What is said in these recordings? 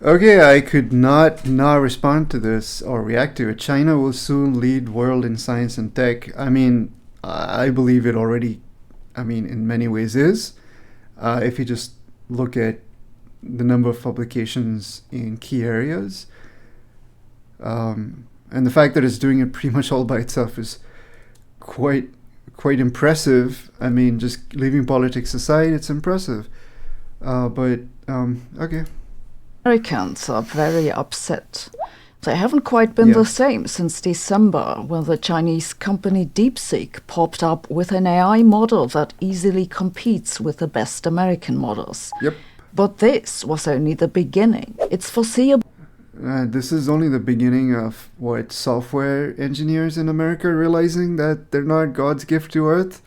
Okay, I could not respond to this or react to it. China will soon lead world in science and tech. I mean, I believe it already. I mean, in many ways is. If you just look at the number of publications in key areas, and the fact that it's doing it pretty much all by itself is quite impressive. I mean, just leaving politics aside, it's impressive. But okay. Americans are very upset. They haven't quite been the same since December, when the Chinese company DeepSeek popped up with an AI model that easily competes with the best American models. Yep. But this was only the beginning. It's foreseeable. This is only the beginning of what software engineers in America are realizing that they're not God's gift to Earth.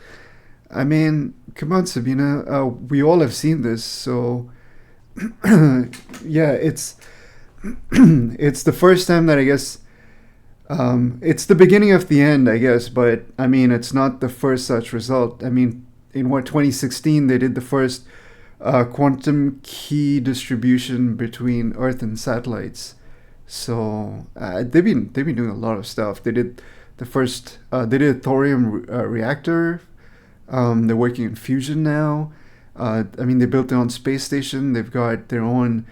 I mean, come on, Sabine. We all have seen this, so yeah, it's the first time that I guess it's the beginning of the end, I guess. But I mean, it's not the first such result. I mean, in 2016 they did the first quantum key distribution between Earth and satellites. So they've been doing a lot of stuff. They did the first. They did a thorium reactor. They're working in fusion now. I mean, they built their own space station. They've got their own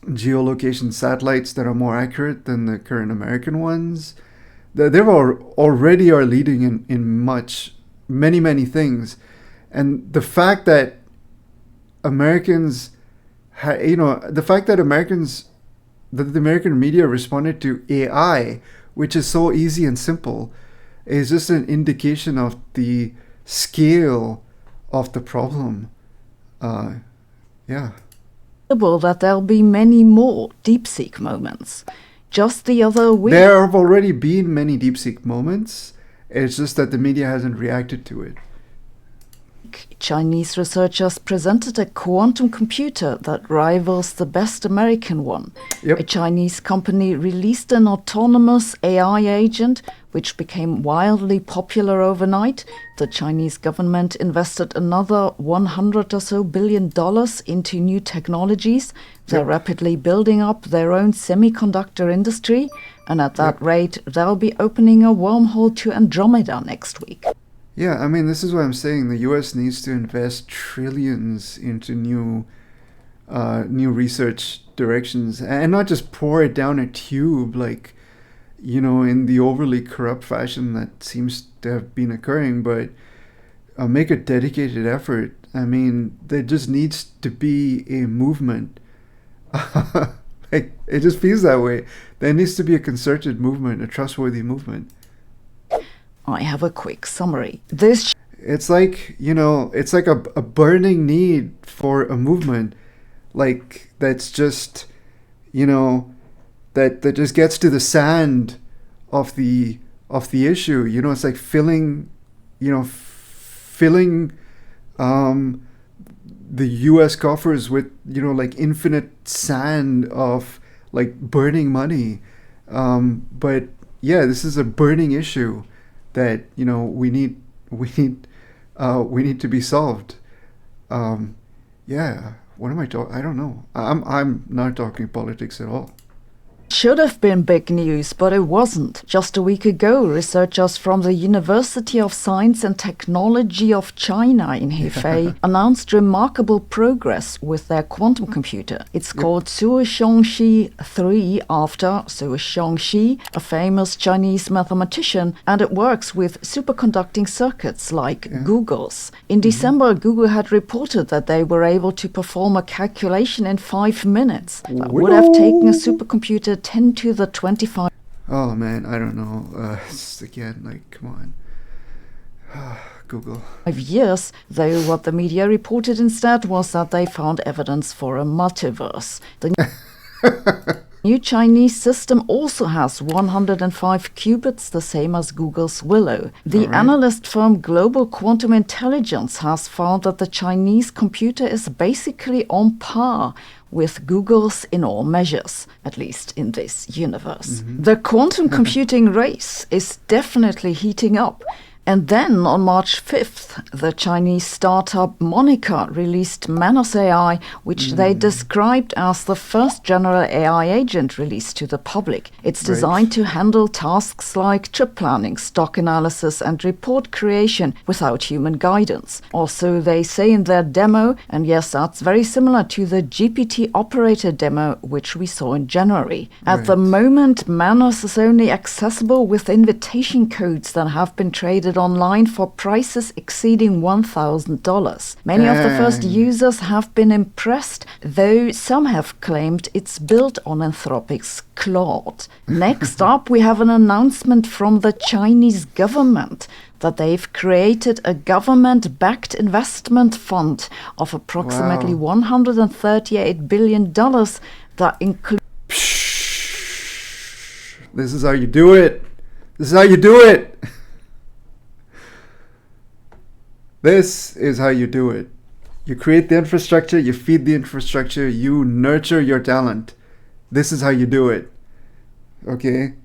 geolocation satellites that are more accurate than the current American ones. They already are leading in many things. And the fact that Americans, the American media responded to AI, which is so easy and simple, is just an indication of the scale of the problem. That there'll be many more DeepSeek moments. Just the other week, there have already been many DeepSeek moments. It's just that the media hasn't reacted to it. Chinese researchers presented a quantum computer that rivals the best American one. Yep. A Chinese company released an autonomous AI agent which became wildly popular overnight. The Chinese government invested another $100 billion into new technologies. They're rapidly building up their own semiconductor industry, and at that rate, they'll be opening a wormhole to Andromeda next week. Yeah, I mean, this is what I'm saying. The U.S. needs to invest trillions into new research directions, and not just pour it down a tube like, in the overly corrupt fashion that seems to have been occurring, but make a dedicated effort. I mean, there just needs to be a movement. Like, it just feels that way. There needs to be a concerted movement, a trustworthy movement. I have a quick summary. It's like, it's like a burning need for a movement, like that's just, that just gets to the sand of the issue. It's like filling the U.S. coffers with, like infinite sand of like burning money. But yeah, this is a burning issue that we need to be solved. What am I talking? I don't know. I'm not talking politics at all. Should have been big news, but it wasn't. Just a week ago, researchers from the University of Science and Technology of China in Hefei announced remarkable progress with their quantum computer. It's called Suoxiongxi 3 after Suoxiongxi, a famous Chinese mathematician, and it works with superconducting circuits like Google's. In December, Google had reported that they were able to perform a calculation in 5 minutes. That would have taken a supercomputer 10 to the 25. Oh man, I don't know. Again, like, come on. Google. 5 years, though what the media reported instead was that they found evidence for a multiverse. The new Chinese system also has 105 qubits, the same as Google's Willow. The analyst firm Global Quantum Intelligence has found that the Chinese computer is basically on par with Google's in all measures, at least in this universe. The quantum computing race is definitely heating up. And then on March 5th, the Chinese startup Monica released Manos AI, which they described as the first general AI agent released to the public. It's designed to handle tasks like trip planning, stock analysis, and report creation without human guidance. Also, they say in their demo, and yes, that's very similar to the GPT operator demo, which we saw in January. At the moment, Manos is only accessible with invitation codes that have been traded online for prices exceeding $1,000. Many of the first users have been impressed, though some have claimed it's built on Anthropic's Claude. Next up, we have an announcement from the Chinese government that they've created a government-backed investment fund of approximately $138 billion that includes... This is how you do it. This is how you do it. This is how you do it. You create the infrastructure, you feed the infrastructure, you nurture your talent. This is how you do it. Okay?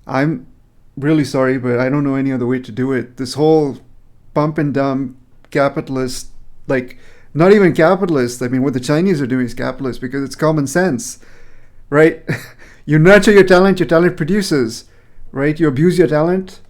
I'm really sorry, but I don't know any other way to do it. This whole pump and dump capitalist, like, not even capitalist. I mean, what the Chinese are doing is capitalist because it's common sense, right? You nurture your talent produces, right? You abuse your talent.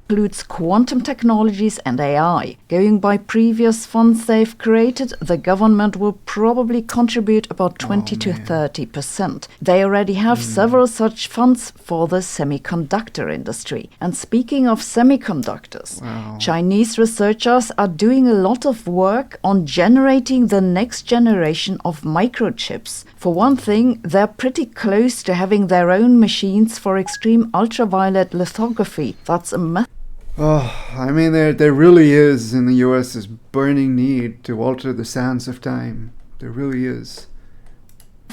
Includes quantum technologies and AI. Going by previous funds they've created, the government will probably contribute about 20 to 30%. They already have several such funds for the semiconductor industry. And speaking of semiconductors, Chinese researchers are doing a lot of work on generating the next generation of microchips. For one thing, they're pretty close to having their own machines for extreme ultraviolet lithography. That's a method. I mean, there really is in the US this burning need to alter the sands of time. There really is.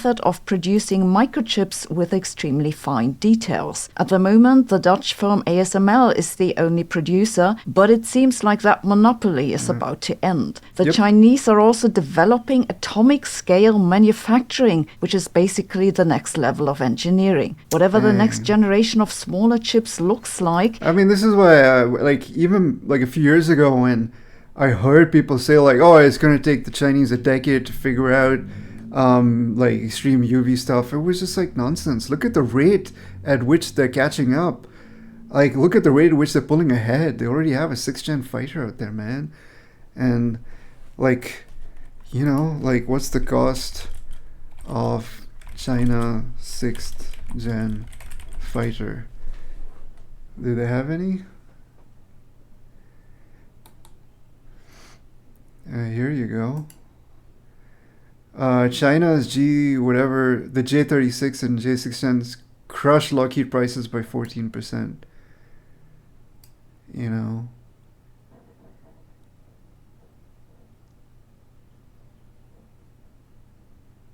Of producing microchips with extremely fine details. At the moment, the Dutch firm ASML is the only producer, but it seems like that monopoly is about to end. The Chinese are also developing atomic scale manufacturing, which is basically the next level of engineering. Whatever the next generation of smaller chips looks like. I mean, this is why, even a few years ago when I heard people say, like, oh, it's going to take the Chinese a decade to figure out like extreme UV stuff. It was just like nonsense. Look at the rate at which they're catching up. Like, look at the rate at which they're pulling ahead. They already have a 6th-gen fighter out there, man. And like, you know, like, what's the cost of China 6th-gen fighter? Do they have any? Here you go. China's the J36 and J610s crushed Lockheed prices by 14%. You know.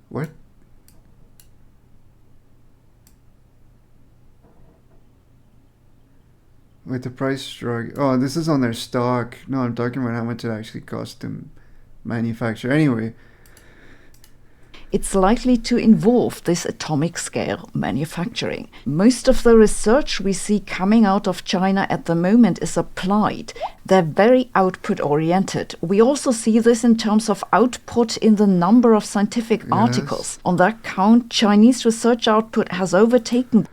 What? With the price drug. Oh, this is on their stock. No, I'm talking about how much it actually cost them manufacture. Anyway. It's likely to involve this atomic scale manufacturing. Most of the research we see coming out of China at the moment is applied. They're very output oriented. We also see this in terms of output in the number of scientific articles. On that count, Chinese research output has overtaken.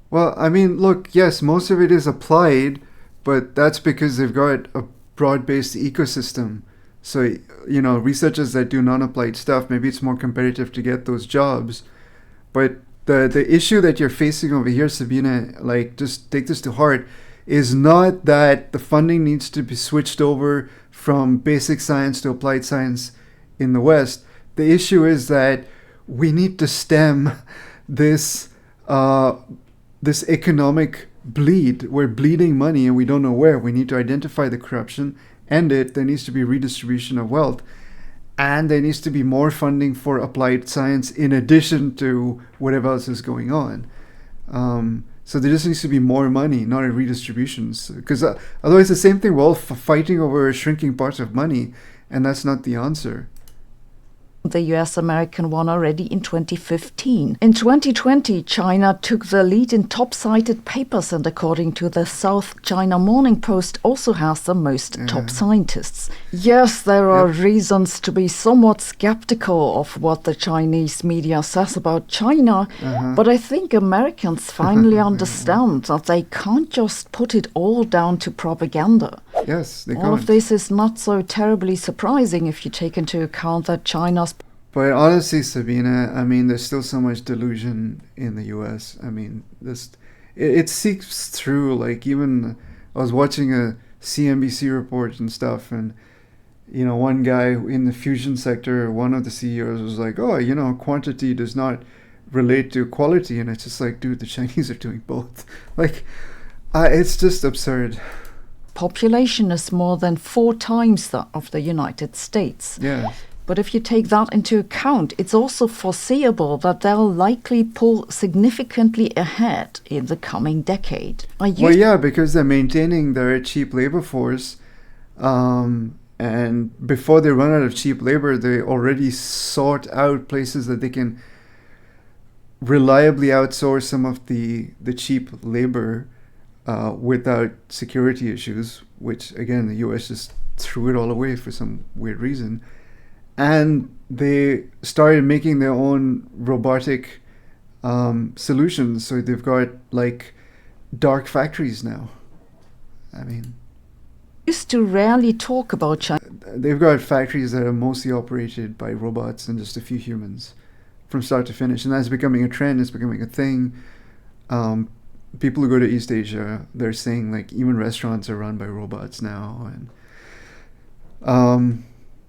Well, I mean, look, yes, most of it is applied, but that's because they've got a broad-based ecosystem. So, you know, researchers that do non-applied stuff, maybe it's more competitive to get those jobs. But the issue that you're facing over here, Sabine, like, just take this to heart, is not that the funding needs to be switched over from basic science to applied science in the West. The issue is that we need to stem this this economic bleed. We're bleeding money and we don't know where. We need to identify the corruption, end it. There needs to be redistribution of wealth. And there needs to be more funding for applied science in addition to whatever else is going on. So there just needs to be more money, not a redistributions. Because otherwise the same thing, we're all fighting over shrinking parts of money, and that's not the answer. the US-American one already in 2015. In 2020, China took the lead in top-cited papers, and according to the South China Morning Post, also has the most top scientists. Yes, there are reasons to be somewhat skeptical of what the Chinese media says about China, but I think Americans finally understand that they can't just put it all down to propaganda. Yes, they All can't. of this is not so terribly surprising if you take into account that China's. But honestly, Sabine, I mean, there's still so much delusion in the US. I mean, it seeps through. Like, even I was watching a CNBC report and stuff, and one guy in the fusion sector, one of the CEOs was like, "Oh, quantity does not relate to quality," and it's just like, dude, the Chinese are doing both. Like, it's just absurd. Population is more than 4 times that of the United States. Yeah. But if you take that into account, it's also foreseeable that they'll likely pull significantly ahead in the coming decade. Well, yeah, because they're maintaining their cheap labor force. And before they run out of cheap labor, they already sort out places that they can reliably outsource some of the cheap labor without security issues, which, again, the US just threw it all away for some weird reason. And they started making their own robotic solutions. So they've got like dark factories now. I mean, used to rarely talk about China. They've got factories that are mostly operated by robots and just a few humans from start to finish. And that's becoming a trend. It's becoming a thing. People who go to East Asia, they're saying like even restaurants are run by robots now. And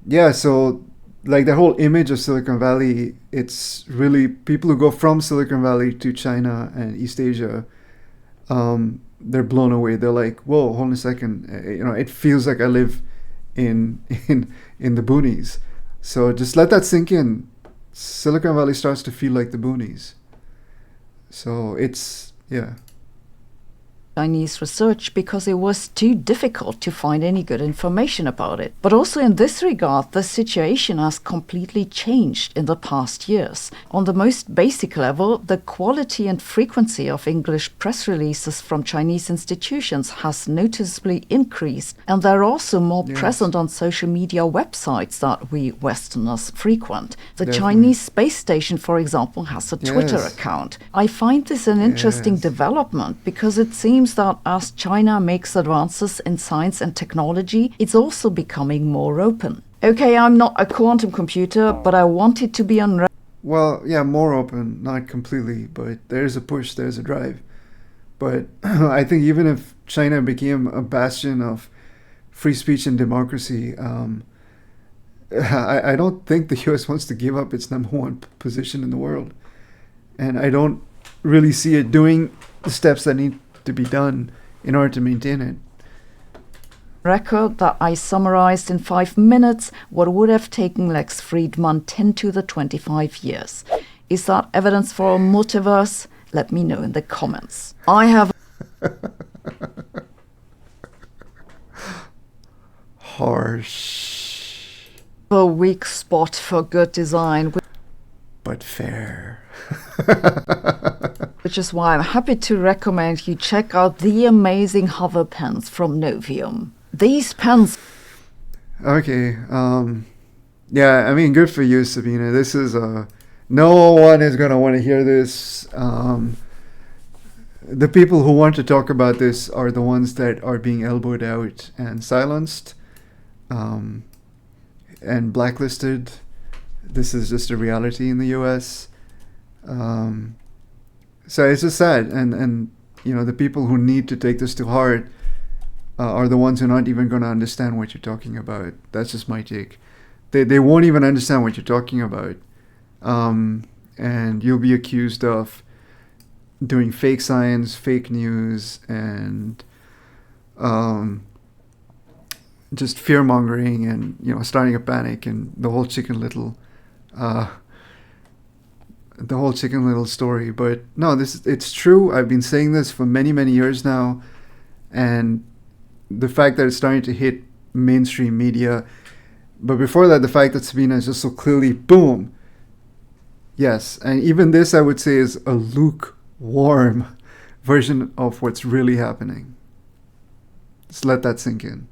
yeah, so like the whole image of Silicon Valley, it's really people who go from Silicon Valley to China and East Asia, they're blown away. They're like, whoa, hold on a second. It feels like I live in the boonies. So just let that sink in. Silicon Valley starts to feel like the boonies. So it's, yeah. Chinese research because it was too difficult to find any good information about it. But also in this regard, the situation has completely changed in the past years. On the most basic level, the quality and frequency of English press releases from Chinese institutions has noticeably increased, and they're also more present on social media websites that we Westerners frequent. The Chinese space station, for example, has a Twitter account. I find this an interesting development because it seems that as China makes advances in science and technology, it's also becoming more open. Okay, I'm not a quantum computer, but I want it to be Well, yeah, more open, not completely, but there's a push, there's a drive. But I think even if China became a bastion of free speech and democracy, I don't think the US wants to give up its #1 position in the world. And I don't really see it doing the steps that need to be done in order to maintain it. Record that I summarized in 5 minutes what would have taken Lex Friedman 10 to the 25 years. Is that evidence for a multiverse? Let me know in the comments. I have Harsh. a weak spot for good design, But fair. which is why I'm happy to recommend you check out the amazing hover pens from Novium. These pens. Okay. Yeah, I mean, good for you, Sabine. This is no one is gonna want to hear this. The people who want to talk about this are the ones that are being elbowed out and silenced, and blacklisted. This is just a reality in the U.S. So it's just sad, and the people who need to take this to heart are the ones who are not even going to understand what you're talking about. That's just my take. They won't even understand what you're talking about, and you'll be accused of doing fake science, fake news, and just fear mongering, and starting a panic, and the whole Chicken Little story. But no, it's true. I've been saying this for many years now, and the fact that it's starting to hit mainstream media, But before that, the fact that Sabine is just so clearly, boom, yes. And even this, I would say, is a lukewarm version of what's really happening. Just let that sink in.